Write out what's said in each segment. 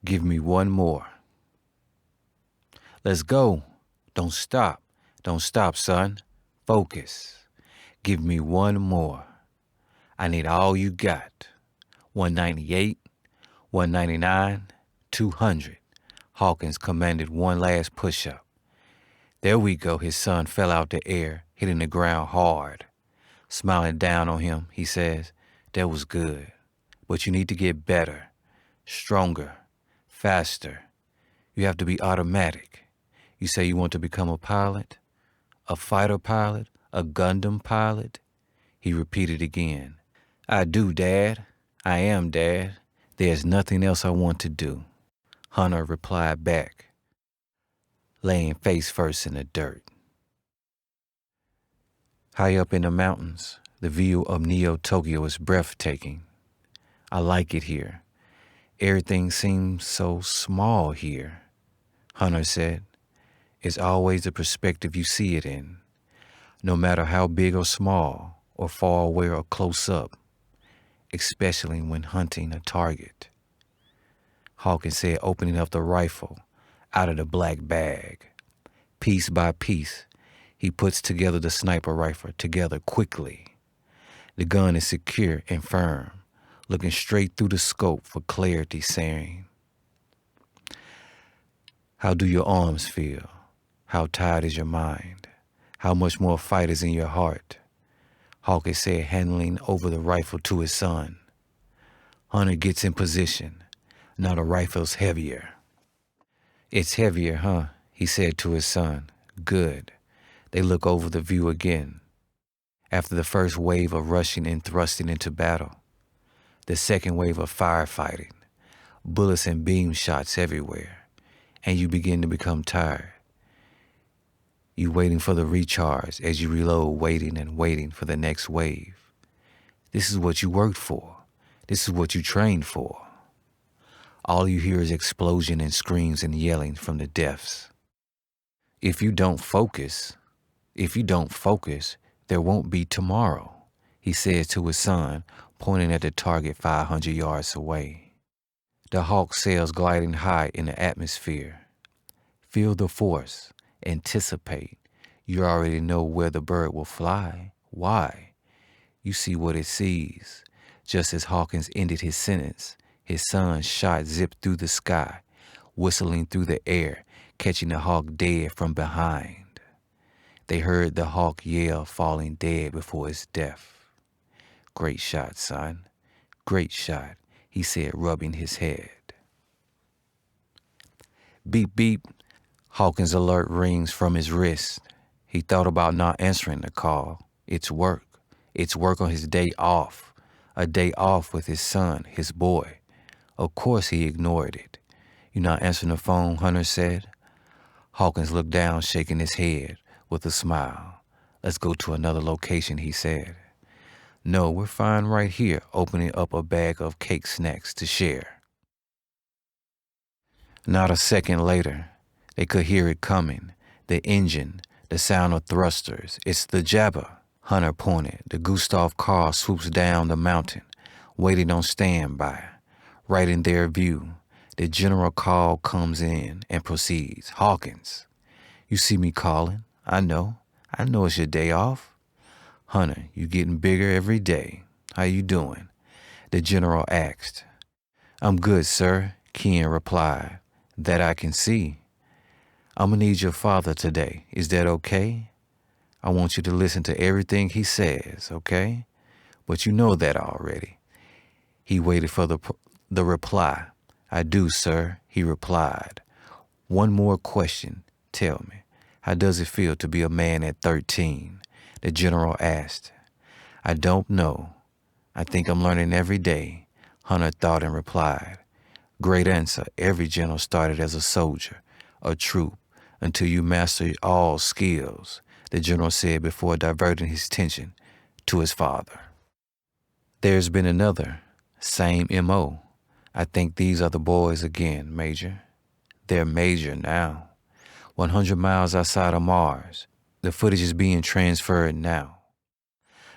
Give me one more. Let's go. Don't stop. Don't stop, son. Focus. Give me one more. I need all you got. 198, 199, 200. Hawkins commanded one last push-up. There we go. His son fell out the air, hitting the ground hard. Smiling down on him, he says, that was good. But you need to get better, stronger, faster. You have to be automatic. You say you want to become a pilot? A fighter pilot? A Gundam pilot? He repeated again. I do, Dad. I am, Dad. There's nothing else I want to do. Hunter replied back, laying face first in the dirt. High up in the mountains, the view of Neo-Tokyo is breathtaking. I like it here. Everything seems so small here, Hunter said. It's always the perspective you see it in, no matter how big or small, or far away or close up, especially when hunting a target. Hawkins said, opening up the rifle out of the black bag. Piece by piece, he puts together the sniper rifle together quickly. The gun is secure and firm, looking straight through the scope for clarity, saying, how do your arms feel? How tired is your mind? How much more fight is in your heart? Hawkins said, handing over the rifle to his son. Hunter gets in position. Now the rifle's heavier. It's heavier, huh? He said to his son. Good. They look over the view again. After the first wave of rushing and thrusting into battle, the second wave of firefighting, bullets and beam shots everywhere, and you begin to become tired. You waiting for the recharge as you reload, waiting and waiting for the next wave. This is what you worked for. This is what you trained for. All you hear is explosion and screams and yelling from the depths. If you don't focus, there won't be tomorrow, he says to his son, pointing at the target 500 yards away. The Hawk sails gliding high in the atmosphere. Feel the force. Anticipate. You already know where the bird will fly. Why? You see what it sees. Just as Hawkins ended his sentence, his son's shot zipped through the sky, whistling through the air, catching the Hawk dead from behind. They heard the Hawk yell, falling dead before his death. Great shot, son. Great shot, he said, rubbing his head. Beep, beep. Hawkins' alert rings from his wrist. He thought about not answering the call. It's work. It's work on his day off. A day off with his son, his boy. Of course he ignored it. You not answering the phone, Hunter said. Hawkins looked down, shaking his head with a smile. Let's go to another location, he said. No, we're fine right here, opening up a bag of cake snacks to share. Not a second later, they could hear it coming. The engine, the sound of thrusters. It's the Jabba, Hunter pointed. The Gustav car swoops down the mountain, waiting on standby. Right in their view, the general call comes in and proceeds. Hawkins, you see me calling? I know it's your day off. Hunter, you getting bigger every day. How you doing? The general asked. I'm good, sir, Ken replied. That I can see. I'm gonna need your father today. Is that okay? I want you to listen to everything he says, okay? But you know that already. He waited for the reply. I do, sir, he replied. One more question. Tell me, how does it feel to be a man at 13? The general asked. I don't know. I think I'm learning every day, Hunter thought and replied. Great answer. Every general started as a soldier, a troop, until you master all skills, the general said before diverting his attention to his father. There's been another, same M.O. I think these are the boys again, Major. They're Major now. 100 miles outside of Mars. The footage is being transferred now.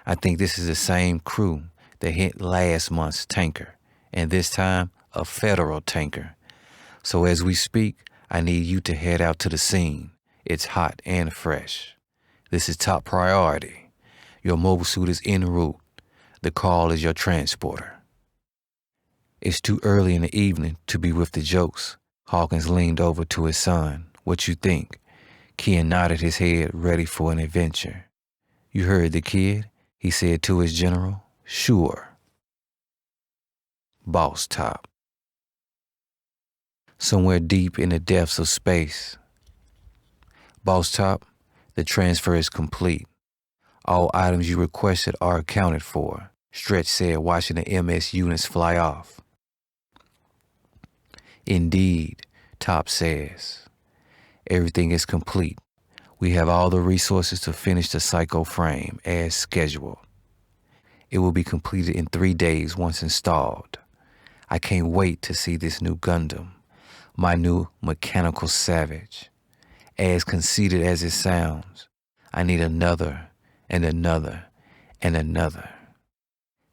I think this is the same crew that hit last month's tanker, and this time a federal tanker. So as we speak, I need you to head out to the scene. It's hot and fresh. This is top priority. Your mobile suit is en route. The call is your transporter. It's too early in the evening to be with the jokes. Hawkins leaned over to his son. What you think? Ken nodded his head, ready for an adventure. You heard the kid? He said to his general. Sure. Boss Top. Somewhere deep in the depths of space. Boss Top, the transfer is complete. All items you requested are accounted for, Stretch said, watching the MS units fly off. Indeed, Top says. Everything is complete. We have all the resources to finish the psycho frame as scheduled. It will be completed in 3 days once installed. I can't wait to see this new Gundam, my new mechanical savage. As conceited as it sounds, I need another and another and another.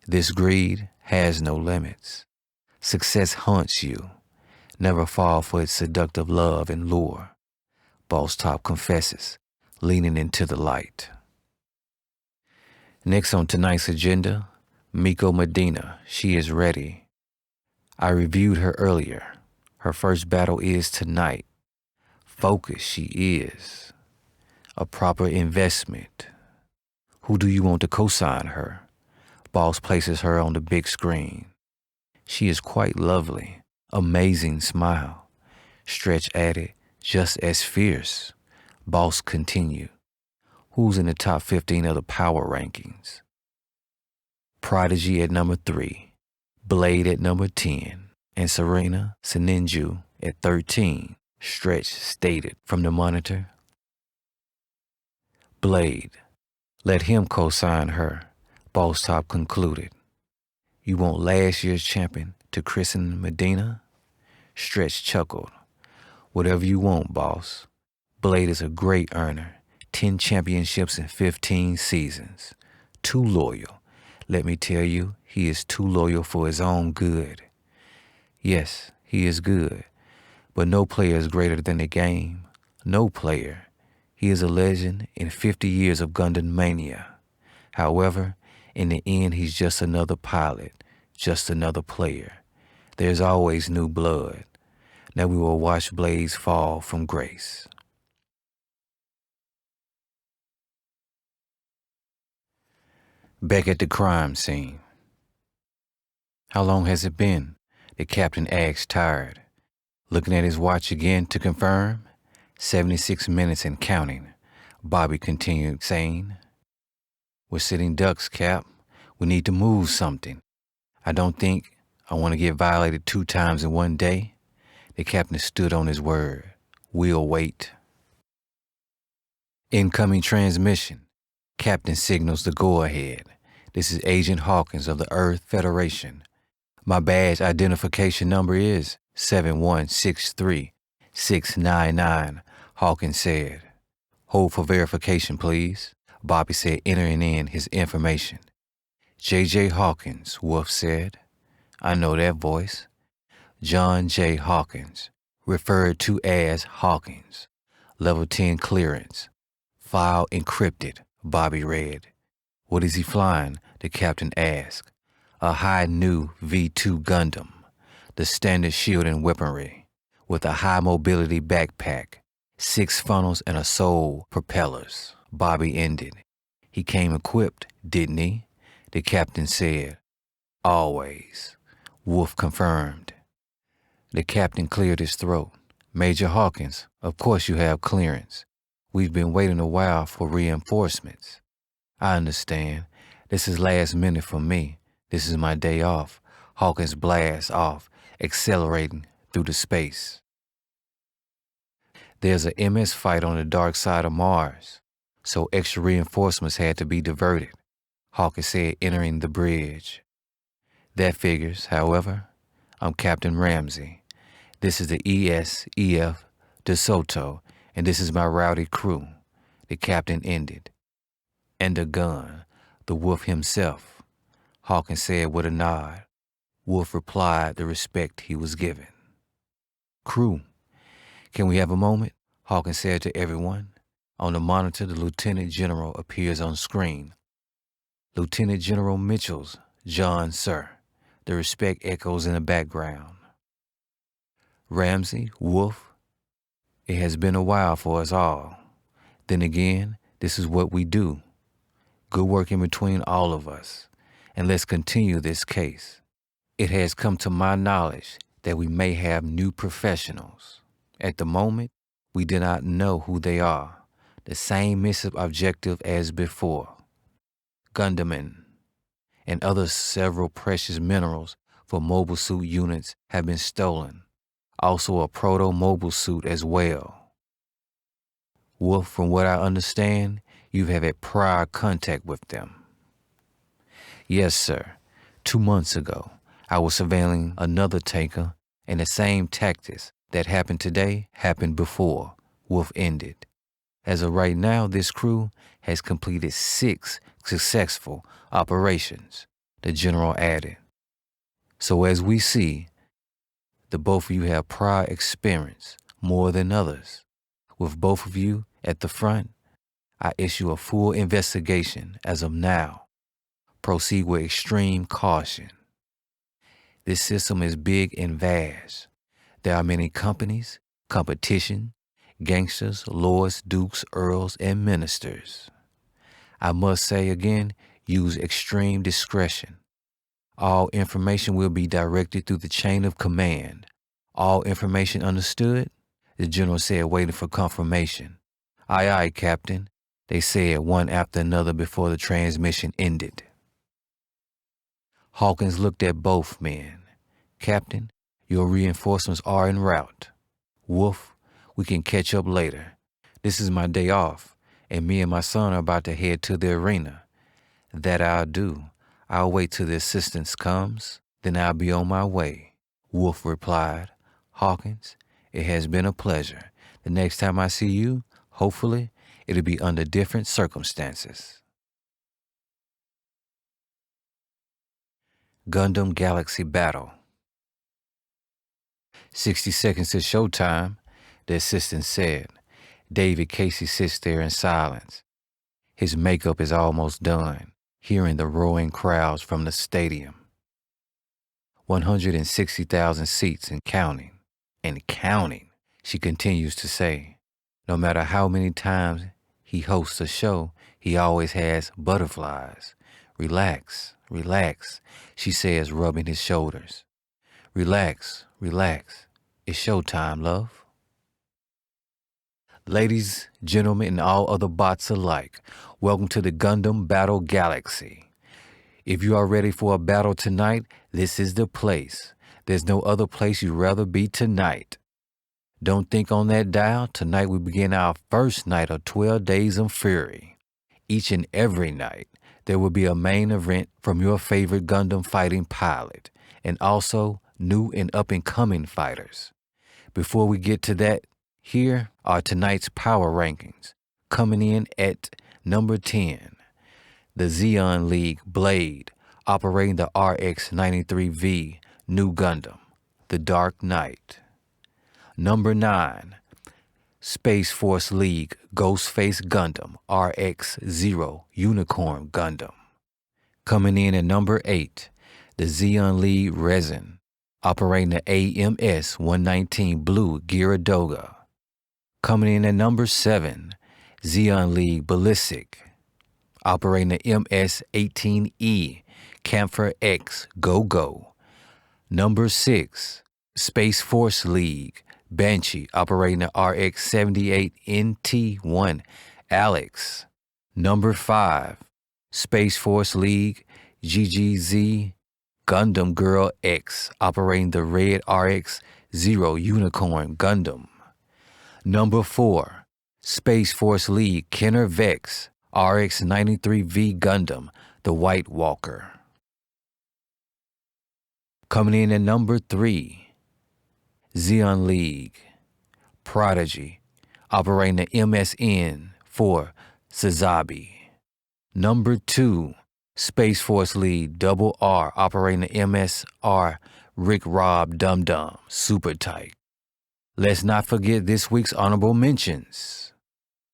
This greed has no limits. Success haunts you. Never fall for its seductive love and lure. Boss Top confesses, leaning into the light. Next on tonight's agenda, Miko Medina. She is ready. I reviewed her earlier. Her first battle is tonight. Focused she is. A proper investment. Who do you want to co-sign her? Boss places her on the big screen. She is quite lovely. Amazing smile. Stretch added, just as fierce. Boss continued. Who's in the top 15 of the power rankings? Prodigy at number 3. Blade at number 10, and Serena Seninju at 13, Stretch stated from the monitor. Blade, let him co-sign her, Boss Top concluded. You want last year's champion to christen Medina? Stretch chuckled. Whatever you want, boss. Blade is a great earner, 10 championships in 15 seasons. Too loyal. Let me tell you, he is too loyal for his own good. Yes, he is good, but no player is greater than the game. No player. He is a legend in 50 years of Gundam mania. However, in the end, he's just another pilot, just another player. There's always new blood. Now we will watch Blades fall from grace. Back at the crime scene. How long has it been? The captain asked, tired. Looking at his watch again to confirm. 76 minutes and counting. Bobby continued, saying, We're sitting ducks, Cap. We need to move something. I don't think I want to get violated 2 times in 1 day. The captain stood on his word. We'll wait. Incoming transmission. Captain signals the go-ahead. This is Agent Hawkins of the Earth Federation. My badge identification number is 7163699, Hawkins said. Hold for verification, please, Bobby said, entering in his information. J.J. Hawkins, Wolf said. I know that voice. John J. Hawkins, referred to as Hawkins. Level 10 clearance. File encrypted, Bobby read. What is he flying? The captain asked. A high new V2 Gundam, the standard shield and weaponry, with a high mobility backpack, 6 funnels and a sole propellers, Bobby ended. He came equipped, didn't he? The captain said. Always, Wolf confirmed. The captain cleared his throat. Major Hawkins, of course you have clearance. We've been waiting a while for reinforcements. I understand. This is last minute for me. This is my day off. Hawkins blasts off, accelerating through the space. There's a MS fight on the dark side of Mars, so extra reinforcements had to be diverted, Hawkins said, entering the bridge. That figures, however. I'm Captain Ramsey. This is the ESEF DeSoto, and this is my rowdy crew. The captain ended. And a gun, the Wolf himself, Hawkins said with a nod. Wolf replied the respect he was given. Crew, can we have a moment? Hawkins said to everyone. On the monitor, the Lieutenant General appears on screen. Lieutenant General Mitchell's, John, sir. The respect echoes in the background. Ramsey, Wolf, it has been a while for us all. Then again, this is what we do. Good work in between all of us. And let's continue this case. It has come to my knowledge that we may have new professionals. At the moment, we do not know who they are. The same mission objective as before. Gundam and other several precious minerals for mobile suit units have been stolen. Also a proto-mobile suit as well. Wolf, from what I understand, you have had prior contact with them. Yes, sir. 2 months ago, I was surveilling another tanker, and the same tactics that happened today happened before. Wolf ended. As of right now, this crew has completed 6 successful operations, the general added. So as we see, the both of you have prior experience more than others. With both of you at the front, I issue a full investigation as of now. Proceed with extreme caution. This system is big and vast. There are many companies, competition, gangsters, lords, dukes, earls, and ministers. I must say again, use extreme discretion. All information will be directed through the chain of command. All information understood? The general said, waiting for confirmation. Aye, aye, Captain, they said one after another before the transmission ended. Hawkins looked at both men. Captain, your reinforcements are en route. Wolf, we can catch up later. This is my day off, and me and my son are about to head to the arena. That I'll do. I'll wait till the assistance comes, then I'll be on my way. Wolf replied. Hawkins, it has been a pleasure. The next time I see you, hopefully, it'll be under different circumstances. Gundam Galaxy Battle. 60 seconds to showtime, the assistant said. David Casey sits there in silence. His makeup is almost done, hearing the roaring crowds from the stadium. 160,000 seats and counting, she continues to say. No matter how many times he hosts a show, he always has butterflies. Relax, relax, she says, rubbing his shoulders. Relax, relax. It's showtime, love. Ladies, gentlemen, and all other bots alike, welcome to the Gundam Battle Galaxy. If you are ready for a battle tonight, this is the place. There's no other place you'd rather be tonight. Don't think on that dial. Tonight we begin our first night of 12 Days of Fury. Each and every night, there will be a main event from your favorite Gundam fighting pilot, and also new and up-and-coming fighters. Before we get to that, here are tonight's power rankings. Coming in at number 10, the Zeon League Blade, operating the RX-93V New Gundam, the Dark Knight. Number 9, Space Force League Ghostface Gundam RX-0 Unicorn Gundam. Coming in at number 8, the Zeon League Resin, operating the AMS-119 Blue Gyaradoga. Coming in at number 7, Zeon League Ballistic, operating the MS-18E Camphor X Go-Go. Number 6, Space Force League Banshee, operating the RX-78NT1 Alex. Number 5, Space Force League GGZ Gundam Girl X, operating the Red RX-0 Unicorn Gundam. Number 4, Space Force League Kenner Vex RX-93V Gundam, the White Walker. Coming in at number 3, Zeon League Prodigy, operating the MSN-4 Sazabi. Number 2, Space Force League Double R, operating the MSR Rick Rob Dum Dum Super Tight. Let's not forget this week's honorable mentions.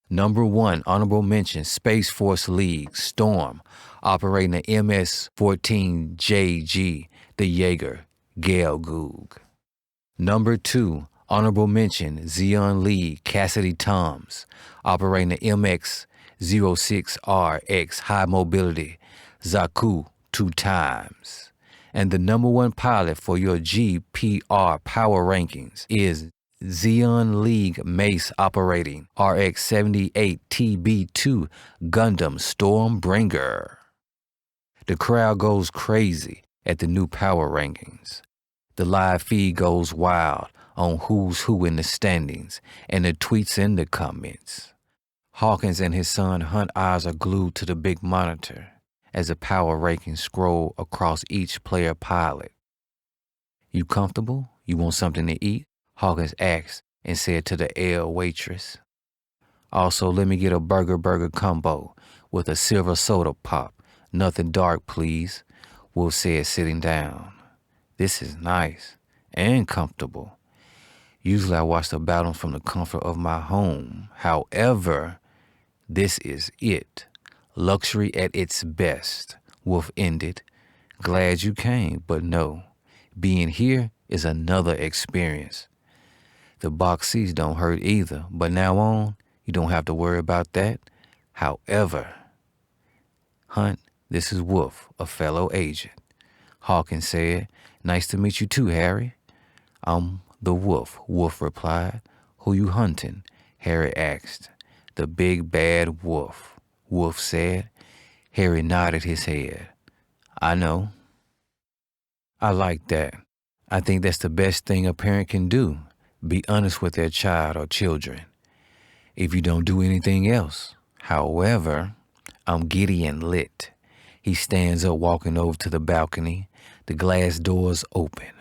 Number 1, honorable mention, Space Force League, Storm, operating the MS-14JG, the Jaeger, Gelgoog. Number 2, honorable mention, Xeon League, Cassidy Toms, operating the MX-06RX, High Mobility, Zaku, 2 times. And the number 1 pilot for your GPR power rankings is Xeon League Mace operating RX-78TB2 Gundam Stormbringer. The crowd goes crazy at the new power rankings. The live feed goes wild on who's who in the standings and the tweets in the comments. Hawkins and his son Hunt eyes are glued to the big monitor as the power rankings scroll across each player pilot. You comfortable? You want something to eat? Hawkins asked and said to the L waitress. Also, let me get a burger combo with a silver soda pop. Nothing dark, please, Wolf said, sitting down. This is nice and comfortable. Usually I watch the battles from the comfort of my home. However, this is it. Luxury at its best, Wolf ended. Glad you came, but no. Being here is another experience. The box seats don't hurt either, but now on, you don't have to worry about that. However, Hunt, this is Wolf, a fellow agent. Hawkins said, nice to meet you too, Harry. I'm the Wolf, Wolf replied. Who you hunting? Harry asked. The big bad wolf, Wolf said. Harry nodded his head. I know. I like that. I think that's the best thing a parent can do. Be honest with their child or children. If you don't do anything else. However, I'm giddy and lit. He stands up, walking over to the balcony. The glass doors open.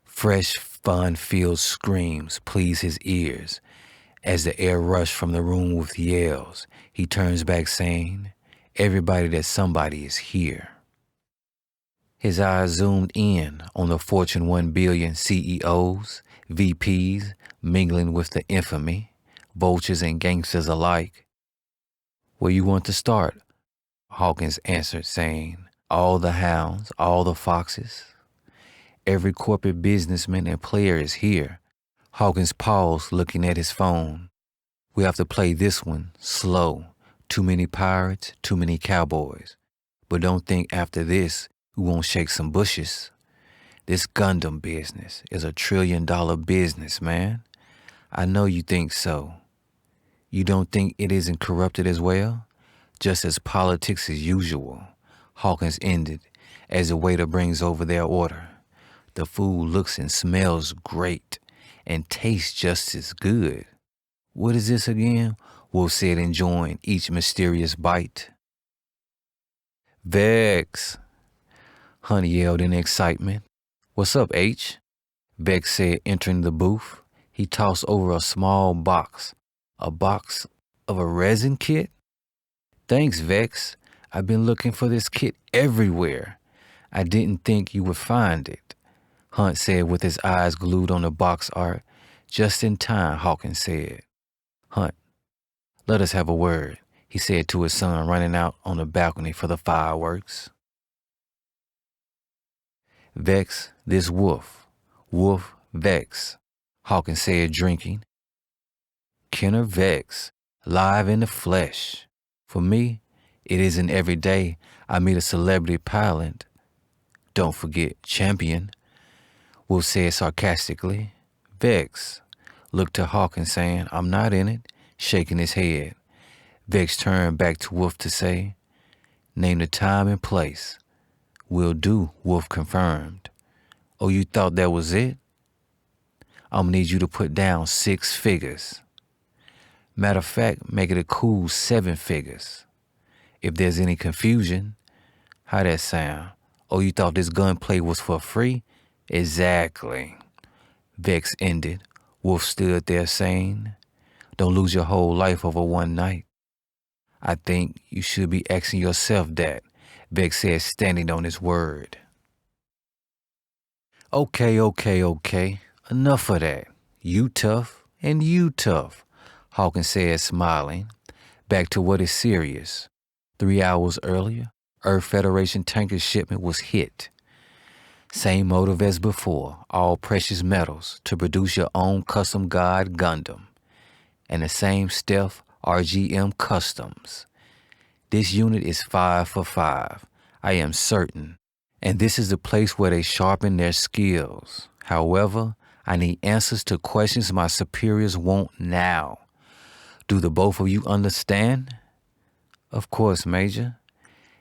Fresh, fun-filled screams please his ears. As the air rushed from the room with yells, he turns back saying, everybody that somebody is here. His eyes zoomed in on the Fortune 1 billion CEOs, VPs, mingling with the infamy, vultures and gangsters alike. Where you want to start? Hawkins answered, saying, all the hounds, all the foxes. Every corporate businessman and player is here. Hawkins paused, looking at his phone. We have to play this one slow. Too many pirates, too many cowboys. But don't think after this we won't shake some bushes. This Gundam business is $1 trillion business, man. I know you think so. You don't think it isn't corrupted as well? Just as politics as usual, Hawkins ended as the waiter brings over their order. The food looks and smells great and tastes just as good. What is this again? Wolf said, enjoying each mysterious bite. Vex, Hunt yelled in excitement. What's up, H? Vex said, entering the booth. He tossed over a small box. A box of a resin kit? Thanks, Vex. I've been looking for this kit everywhere. I didn't think you would find it, Hunt said with his eyes glued on the box art. Just in time, Hawkins said. Hunt, let us have a word, he said to his son running out on the balcony for the fireworks. Vex, this Wolf. Wolf Vex, Hawkins said, drinking. Kenner Vex, live in the flesh. For me, it isn't every day I meet a celebrity pilot. Don't forget, champion, Wolf said sarcastically. Vex looked to Hawkins saying, I'm not in it, shaking his head. Vex turned back to Wolf to say, name the time and place. Will do, Wolf confirmed. Oh, you thought that was it? I'm gonna need you to put down 6 figures. Matter of fact, make it a cool 7 figures. If there's any confusion, how that sound? Oh, you thought this gunplay was for free? Exactly. Vex ended. Wolf stood there saying, don't lose your whole life over one night. I think you should be asking yourself that, Vex said, standing on his word. Okay. Enough of that. You tough and you tough, Hawkins said, smiling. Back to what is serious. 3 hours earlier, Earth Federation tanker shipment was hit. Same motive as before, all precious metals to produce your own custom god Gundam. And the same stealth RGM customs. This unit is 5 for 5, I am certain. And this is the place where they sharpen their skills. However, I need answers to questions my superiors want now. Do the both of you understand? Of course, Major.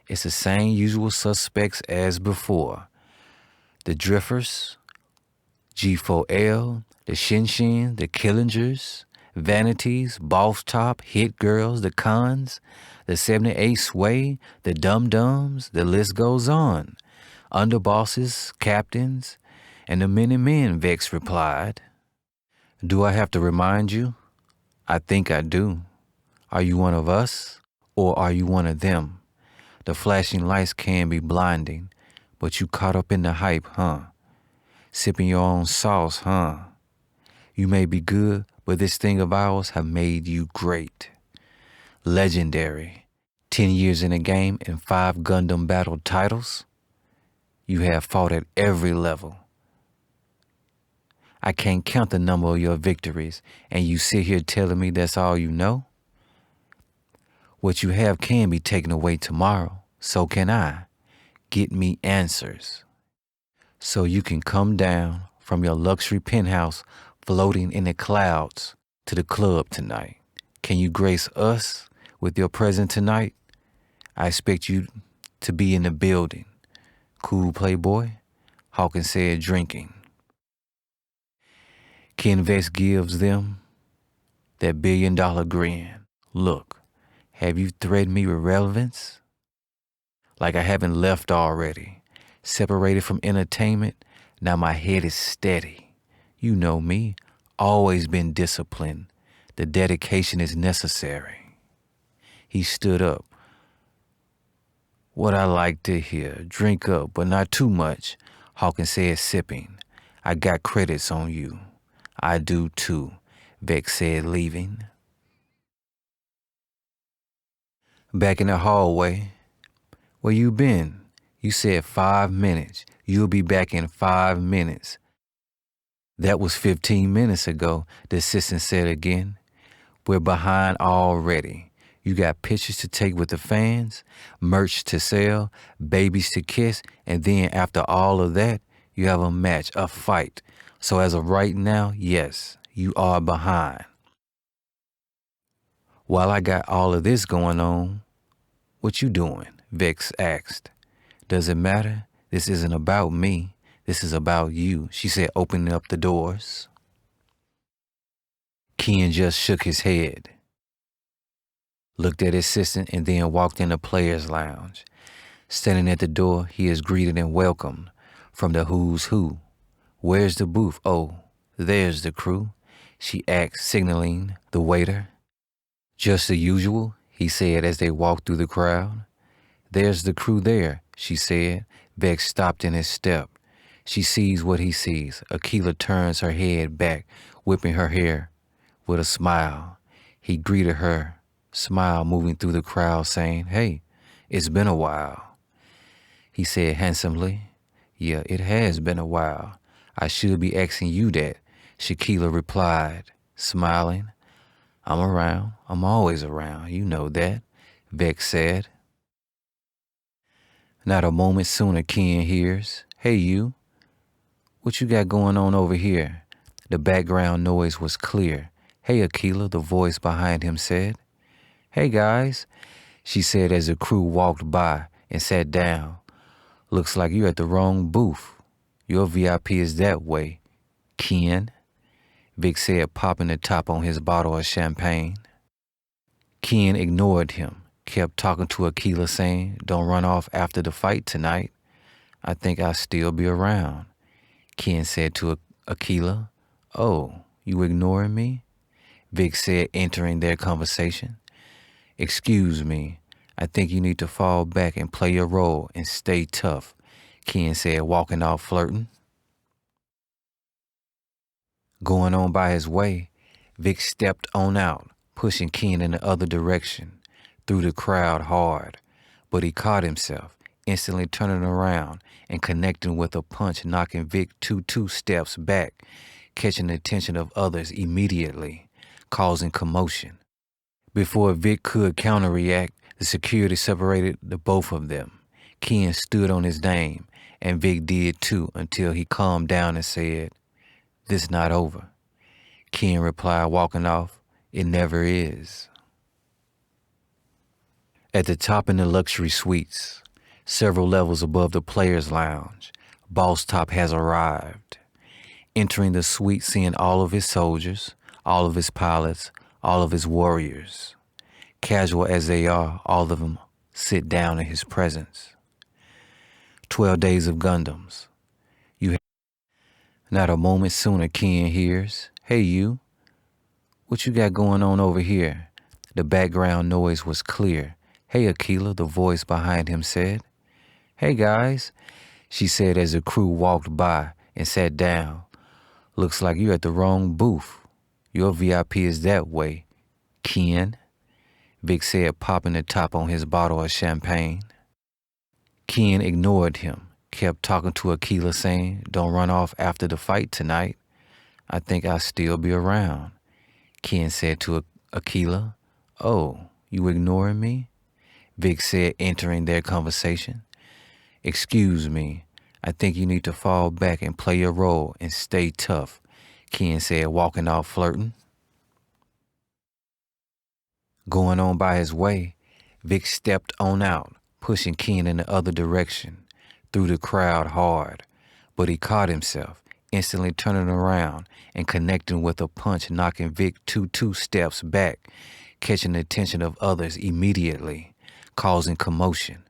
It's the same usual suspects as before. The Drifters, G4L, the Shinshin, the Killingers, Vanities, Boss Top, Hit Girls, the Cons, the 78 Sway, the Dum Dums, the list goes on. Underbosses, captains, and the many men, Vex replied. Do I have to remind you? I think I do. Are you one of us, or are you one of them? The flashing lights can be blinding, but you caught up in the hype, huh? Sipping your own sauce, huh? You may be good, but this thing of ours have made you great. Legendary. 10 years in the game and 5 Gundam Battle titles. You have fought at every level. I can't count the number of your victories, and you sit here telling me that's all you know? What you have can be taken away tomorrow, so can I. Get me answers. So you can come down from your luxury penthouse floating in the clouds to the club tonight. Can you grace us with your presence tonight? I expect you to be in the building. Cool, playboy? Hawkins said, drinking. Kenner Vex gives them that $1 billion grin. Look, have you threatened me with relevance? Like I haven't left already. Separated from entertainment, now my head is steady. You know me, always been disciplined. The dedication is necessary. He stood up. What I like to hear. Drink up, but not too much, Hawkins said, sipping. I got credits on you. I do too, Vex said, leaving. Back in the hallway. Where you been? You said 5 minutes. You'll be back in 5 minutes. That was 15 minutes ago, the assistant said again. We're behind already. You got pictures to take with the fans, merch to sell, babies to kiss, and then after all of that, you have a match, a fight. So as of right now, yes, you are behind. While I got all of this going on, what you doing? Vex asked. Does it matter? This isn't about me. This is about you, she said, opening up the doors. Ken just shook his head, looked at his assistant, and then walked in the players' lounge. Standing at the door, he is greeted and welcomed from the who's who. Where's the booth? Oh, there's the crew, she asked, signaling the waiter. Just the usual, he said as they walked through the crowd. There's the crew there, she said. Vex stopped in his step. She sees what he sees. Akila turns her head back, whipping her hair with a smile. He greeted her, smile moving through the crowd, saying, Hey, it's been a while. He said handsomely, Yeah, it has been a while. I should be asking you that, Shakila replied, smiling. I'm around. I'm always around. You know that, Vex said. Not a moment sooner, Ken hears, Hey, you. What you got going on over here? The background noise was clear. Hey, Akila, the voice behind him said. Hey, guys, she said as the crew walked by and sat down. Looks like you're at the wrong booth. Your VIP is that way, Ken, Vic said, popping the top on his bottle of champagne. Ken ignored him, kept talking to Akila, saying, Don't run off after the fight tonight. I think I'll still be around. Ken said to Akila, Oh, you ignoring me? Vic said, entering their conversation. Excuse me, I think you need to fall back and play your role and stay tough, Ken said, walking off flirting. Going on by his way, Vic stepped on out, pushing Ken in the other direction, through the crowd hard, but he caught himself, instantly turning around and connecting with a punch, knocking Vic two steps back, catching the attention of others immediately, causing commotion. Before Vic could counter-react, the security separated the both of them. Ken stood on his name, and Vic did too, until he calmed down and said, "This not over." Ken replied, walking off, "It never is." At the top in the luxury suites, several levels above the players' lounge, Boss Top has arrived. Entering the suite, seeing all of his soldiers, all of his pilots, all of his warriors. Casual as they are, all of them sit down in his presence. 12 days of Gundams. Not a moment sooner, Ken hears, "Hey you, what you got going on over here?" The background noise was clear. "Hey Aquila," the voice behind him said. "Hey guys," she said as the crew walked by and sat down. "Looks like you're at the wrong booth. Your VIP is that way, Ken," Vic said, popping the top on his bottle of champagne. Ken ignored him, kept talking to Aquila, saying, "Don't run off after the fight tonight. I think I'll still be around." Ken said to Aquila, "Oh, you ignoring me?" Vic said, entering their conversation. "Excuse me, I think you need to fall back and play your role and stay tough," Ken said, walking off flirting. Going on by his way, Vic stepped on out, pushing Ken in the other direction, through the crowd hard, but he caught himself, instantly turning around and connecting with a punch, knocking Vic two steps back, catching the attention of others immediately, causing commotion.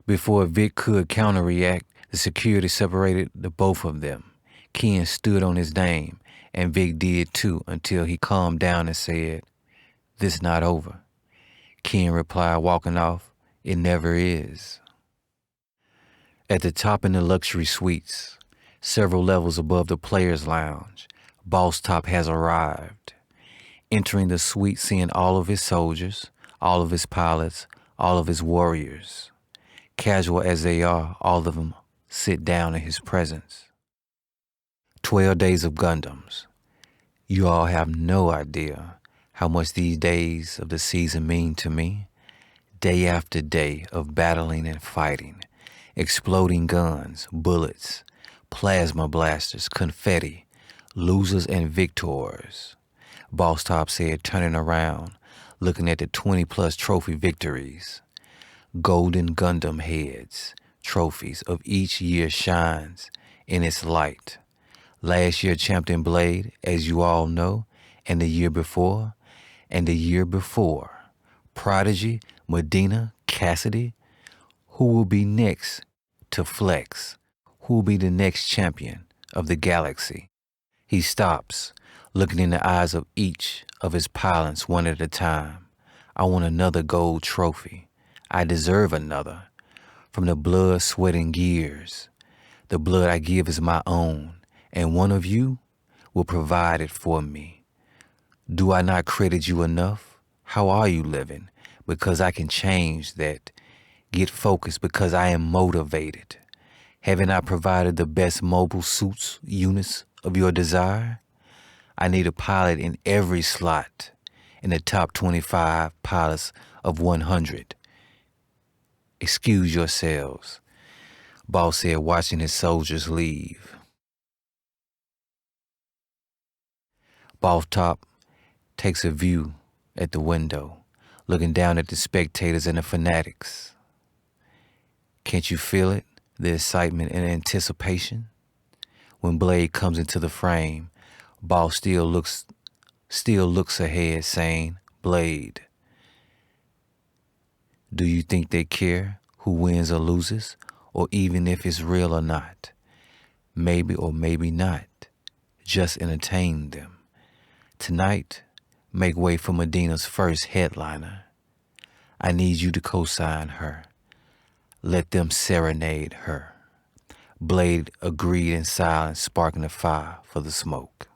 Before Vic could counter-react, the security separated the both of them. Ken stood on his name, and Vic did too, until he calmed down and said, "This not over." Ken replied, walking off, "It never is." At the top in the luxury suites, several levels above the players' lounge, Boss Top has arrived. Entering the suite, seeing all of his soldiers, all of his pilots, all of his warriors. Casual as they are, all of them sit down in his presence. 12 days of Gundams. You all have no idea how much these days of the season mean to me. Day after day of battling and fighting, exploding guns, bullets, plasma blasters, confetti, losers and victors. Boss Top said, turning around, looking at the 20+ trophy victories. Golden Gundam heads, trophies of each year shines in its light. Last year Champion Blade, as you all know, and the year before, Prodigy, Medina, Cassidy. Who will be next to flex? Who will be the next champion of the galaxy? He stops, looking in the eyes of each of his pilots one at a time. I want another gold trophy. I deserve another. From the blood, sweat, and gears. The blood I give is my own, and one of you will provide it for me. Do I not credit you enough? How are you living? Because I can change that. Get focused because I am motivated. Haven't I provided the best mobile suits units of your desire? I need a pilot in every slot, in the top 25 pilots of 100. Excuse yourselves, Boss said, watching his soldiers leave. Boss Top takes a view at the window, looking down at the spectators and the fanatics. Can't you feel it? The excitement and anticipation? When Blade comes into the frame, Boss still looks ahead, saying, "Blade, do you think they care who wins or loses, or even if it's real or not? Maybe or maybe not. Just entertain them. Tonight, make way for Medina's first headliner. I need you to co-sign her. Let them serenade her." Blade agreed in silence, sparking a fire for the smoke.